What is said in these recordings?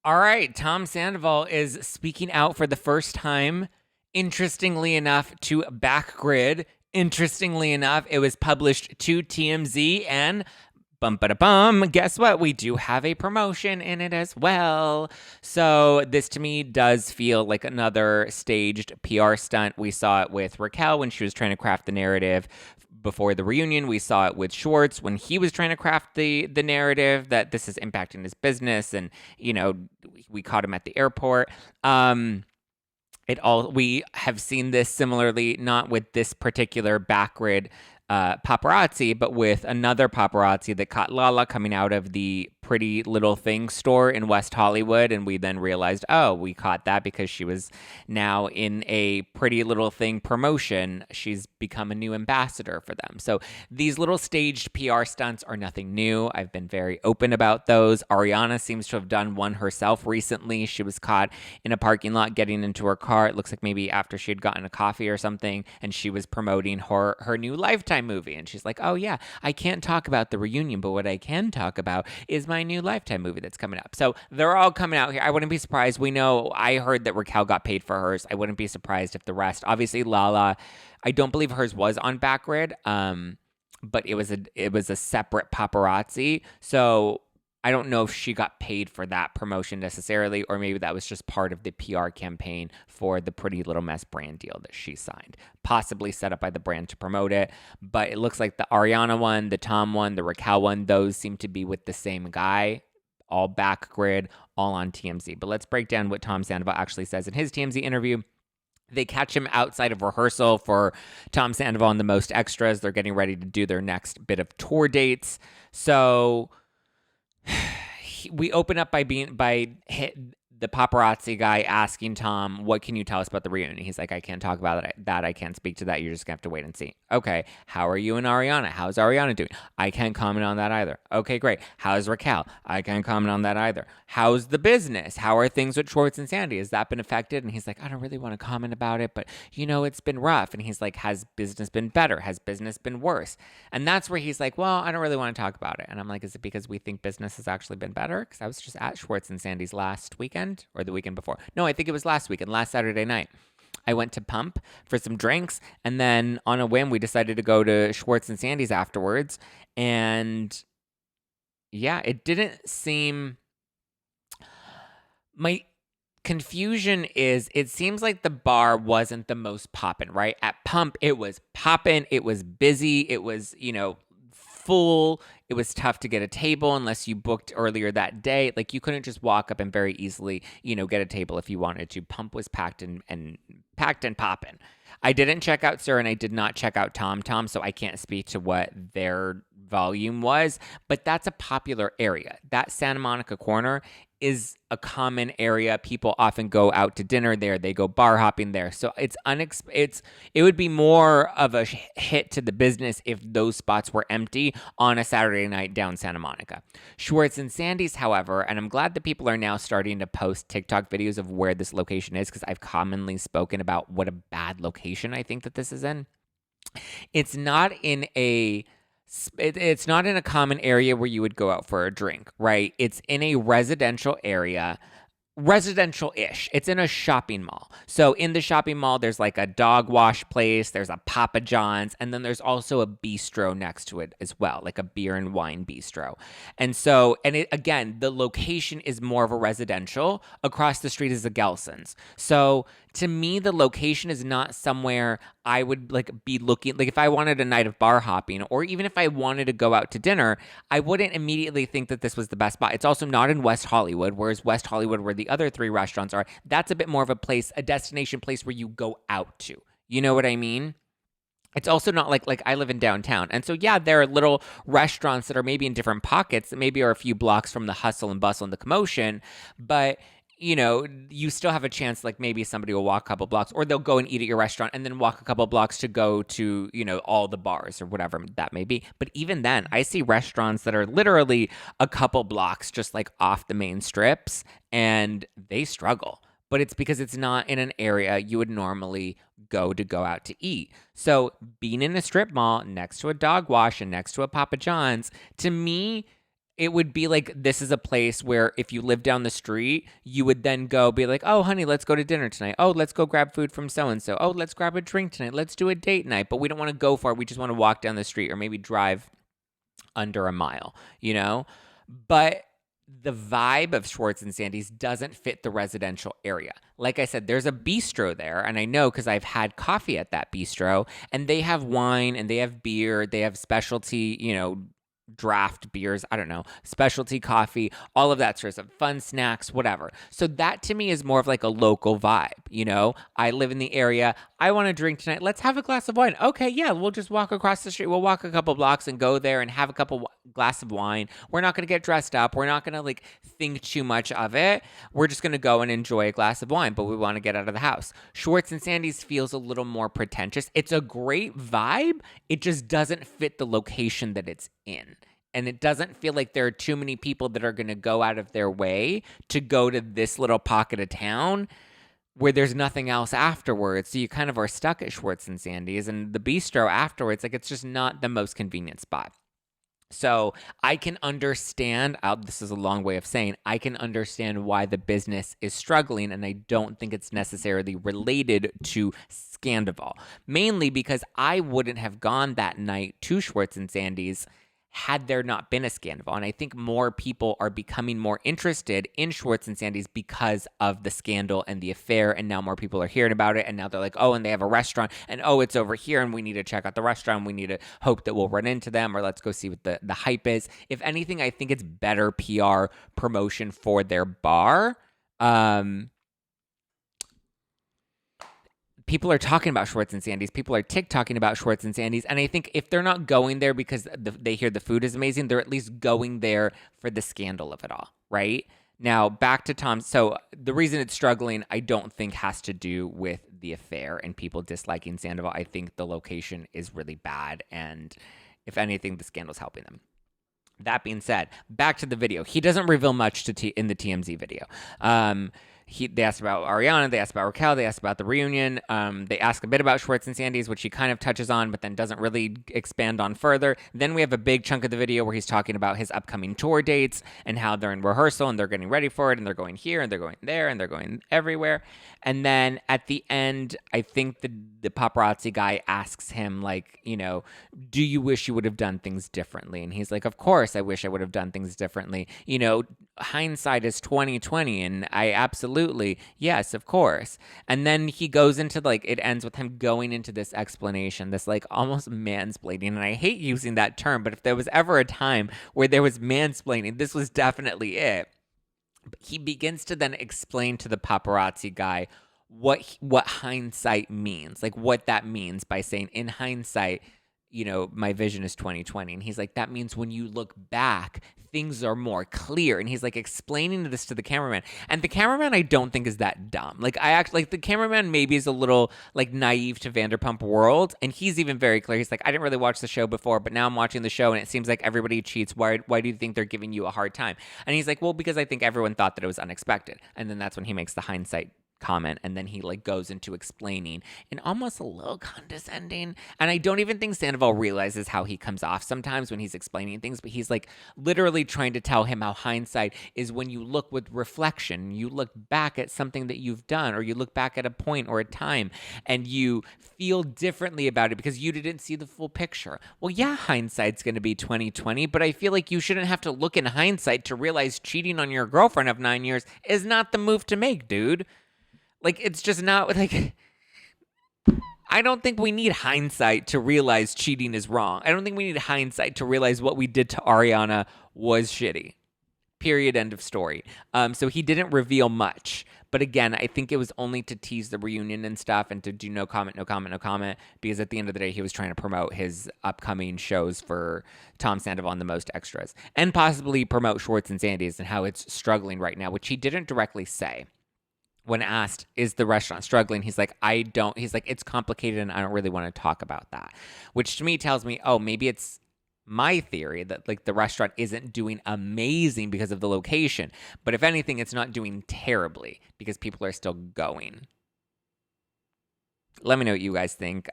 All right, Tom Sandoval is speaking out for the first time. Interestingly enough, to Backgrid. Interestingly enough, it was published to TMZ and bum ba bum. Guess what? We do have a promotion in it as well. So this to me does feel like another staged PR stunt. We saw it with Raquel when she was trying to craft the narrative before the reunion. We saw it with Schwartz when he was trying to craft the narrative that this is impacting his business, and we caught him at the airport. We have seen this similarly, not with this particular Backgrid paparazzi, but with another paparazzi that caught Lala coming out of the Pretty Little Thing store in West Hollywood. And we then realized, oh, we caught that because she was now in a Pretty Little Thing promotion. She's become a new ambassador for them. So these little staged PR stunts are nothing new. I've been very open about those. Ariana seems to have done one herself recently. She was caught in a parking lot getting into her car. It looks like maybe after she had gotten a coffee or something, and she was promoting her new Lifetime movie. And she's like, oh yeah, I can't talk about the reunion, but what I can talk about is my new Lifetime movie that's coming up. So they're all coming out here. I wouldn't be surprised. We know, I heard that Raquel got paid for hers. I wouldn't be surprised if the rest, obviously Lala, I don't believe hers was on Backgrid, but it was a separate paparazzi. So I don't know if she got paid for that promotion necessarily, or maybe that was just part of the PR campaign for the Pretty Little Mess brand deal that she signed, possibly set up by the brand to promote it. But it looks like the Ariana one, the Tom one, the Raquel one, those seem to be with the same guy, all Backgrid, all on TMZ. But let's break down what Tom Sandoval actually says in his TMZ interview. They catch him outside of rehearsal for Tom Sandoval and the Most Extras. They're getting ready to do their next bit of tour dates. So we open up by the paparazzi guy asking Tom, what can you tell us about the reunion? He's like, I can't talk about that. I can't speak to that. You're just going to have to wait and see. Okay, how are you and Ariana? How's Ariana doing? I can't comment on that either. Okay, great. How's Raquel? I can't comment on that either. How's the business? How are things with Schwartz and Sandy? Has that been affected? And he's like, I don't really want to comment about it, but it's been rough. And he's like, has business been better? Has business been worse? And that's where he's like, well, I don't really want to talk about it. And I'm like, is it because we think business has actually been better? Because I was just at Schwartz and Sandy's last weekend or the weekend before. No, I think it was last weekend, last Saturday night. I went to Pump for some drinks, and then on a whim, we decided to go to Schwartz and Sandy's afterwards. And yeah, it didn't seem. My confusion is it seems like the bar wasn't the most poppin', right? At Pump, it was poppin', it was busy, it was, full. It was tough to get a table unless you booked earlier that day. Like, you couldn't just walk up and very easily, get a table if you wanted to. Pump was packed and packed and poppin'. I didn't check out Sir, and I did not check out Tom, so I can't speak to what their volume was, but that's a popular area. That Santa Monica corner is a common area. People often go out to dinner there. They go bar hopping there. So it would be more of a hit to the business if those spots were empty on a Saturday night down Santa Monica. Schwartz and Sandy's, however, and I'm glad that people are now starting to post TikTok videos of where this location is, because I've commonly spoken about what a bad location I think that this is in. It's not in a common area where you would go out for a drink, right? It's in a residential area, residential-ish. It's in a shopping mall. So in the shopping mall, there's like a dog wash place, there's a Papa John's, and then there's also a bistro next to it as well, like a beer and wine bistro. And so, again, the location is more of a residential. Across the street is a Gelson's. So to me, the location is not somewhere I would be looking. Like, if I wanted a night of bar hopping, or even if I wanted to go out to dinner, I wouldn't immediately think that this was the best spot. It's also not in West Hollywood, whereas West Hollywood, where the other three restaurants are, that's a bit more of a place, a destination place where you go out to. You know what I mean? It's also not like I live in downtown. And so, yeah, there are little restaurants that are maybe in different pockets that maybe are a few blocks from the hustle and bustle and the commotion, but you still have a chance, like maybe somebody will walk a couple blocks, or they'll go and eat at your restaurant and then walk a couple blocks to go to, all the bars or whatever that may be. But even then, I see restaurants that are literally a couple blocks just like off the main strips, and they struggle. But it's because it's not in an area you would normally go out to eat. So being in a strip mall next to a dog wash and next to a Papa John's, to me, it would be like, this is a place where if you live down the street, you would then go be like, oh, honey, let's go to dinner tonight. Oh, let's go grab food from so-and-so. Oh, let's grab a drink tonight. Let's do a date night. But we don't want to go far. We just want to walk down the street or maybe drive under a mile, you know? But the vibe of Schwartz and Sandy's doesn't fit the residential area. Like I said, there's a bistro there, and I know because I've had coffee at that bistro, and they have wine and they have beer, they have specialty, you know, draft beers, I don't know, specialty coffee, all of that sort of stuff, fun snacks, whatever. So that to me is more of like a local vibe, you know? I live in the area. I want to drink tonight. Let's have a glass of wine. Okay, yeah, we'll just walk across the street. We'll walk a couple blocks and go there and have a couple glass of wine. We're not going to get dressed up. We're not going to like think too much of it. We're just going to go and enjoy a glass of wine, but we want to get out of the house. Schwartz and Sandy's feels a little more pretentious. It's a great vibe. It just doesn't fit the location that it's in. And it doesn't feel like there are too many people that are going to go out of their way to go to this little pocket of town where there's nothing else afterwards. So you kind of are stuck at Schwartz and Sandy's, and the bistro afterwards, like, it's just not the most convenient spot. So I can understand, this is a long way of saying, I can understand why the business is struggling, and I don't think it's necessarily related to Scandoval. Mainly because I wouldn't have gone that night to Schwartz and Sandy's had there not been a Scandoval. And I think more people are becoming more interested in Schwartz and Sandy's because of the scandal and the affair. And now more people are hearing about it. And now they're like, oh, and they have a restaurant. And oh, it's over here. And we need to check out the restaurant. We need to hope that we'll run into them, or let's go see what the hype is. If anything, I think it's better PR promotion for their bar. People are talking about Schwartz and Sandy's. People are TikToking about Schwartz and Sandy's. And I think if they're not going there because they hear the food is amazing, they're at least going there for the scandal of it all, right? Now, back to Tom. So the reason it's struggling, I don't think has to do with the affair and people disliking Sandoval. I think the location is really bad. And if anything, the scandal's helping them. That being said, back to the video. He doesn't reveal much in the TMZ video. They asked about Ariana, they asked about Raquel, they asked about the reunion. They ask a bit about Schwartz and Sandy's, which he kind of touches on, but then doesn't really expand on further. Then we have a big chunk of the video where he's talking about his upcoming tour dates and how they're in rehearsal and they're getting ready for it and they're going here and they're going there and they're going everywhere. And then at the end, I think the paparazzi guy asks him, like, you know, do you wish you would have done things differently? And he's like, of course, I wish I would have done things differently. You know, hindsight is 20/20, and I absolutely, yes, of course. And then he goes into, like, it ends with him going into this explanation, this like almost mansplaining. And I hate using that term, but if there was ever a time where there was mansplaining, this was definitely it. He begins to then explain to the paparazzi guy what hindsight means, like what that means by saying, in hindsight, you know, my vision is 20/20. And he's like, that means when you look back, things are more clear. And he's like explaining this to the cameraman. And the cameraman, I don't think is that dumb. Like, the cameraman maybe is a little like naive to Vanderpump World. And he's even very clear. He's like, I didn't really watch the show before, but now I'm watching the show and it seems like everybody cheats. Why do you think they're giving you a hard time? And he's like, well, because I think everyone thought that it was unexpected. And then that's when he makes the hindsight comment, and then he like goes into explaining and almost a little condescending. And I don't even think Sandoval realizes how he comes off sometimes when he's explaining things, but he's like literally trying to tell him how hindsight is when you look with reflection, you look back at something that you've done, or you look back at a point or a time and you feel differently about it because you didn't see the full picture. Well, yeah, hindsight's going to be 20/20, but I feel like you shouldn't have to look in hindsight to realize cheating on your girlfriend of 9 years is not the move to make, dude. Like, it's just not, like, I don't think we need hindsight to realize cheating is wrong. I don't think we need hindsight to realize what we did to Ariana was shitty. Period, end of story. So he didn't reveal much. But again, I think it was only to tease the reunion and stuff and to do no comment, because at the end of the day, he was trying to promote his upcoming shows for Tom Sandoval and the Most Extras, and possibly promote Schwartz and Sandy's and how it's struggling right now, which he didn't directly say. When asked, is the restaurant struggling? He's like, it's complicated and I don't really want to talk about that. Which to me tells me, oh, maybe it's my theory that like the restaurant isn't doing amazing because of the location. But if anything, it's not doing terribly because people are still going. Let me know what you guys think.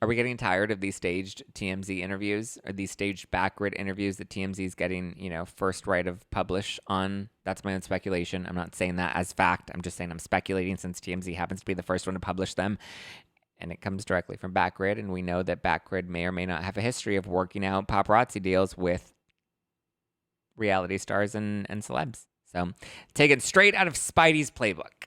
Are we getting tired of these staged TMZ interviews or these staged Backgrid interviews that TMZ is getting, first right of publish on? That's my own speculation. I'm not saying that as fact. I'm just saying I'm speculating since TMZ happens to be the first one to publish them. And it comes directly from Backgrid. And we know that Backgrid may or may not have a history of working out paparazzi deals with reality stars and celebs. So take it straight out of Spidey's playbook.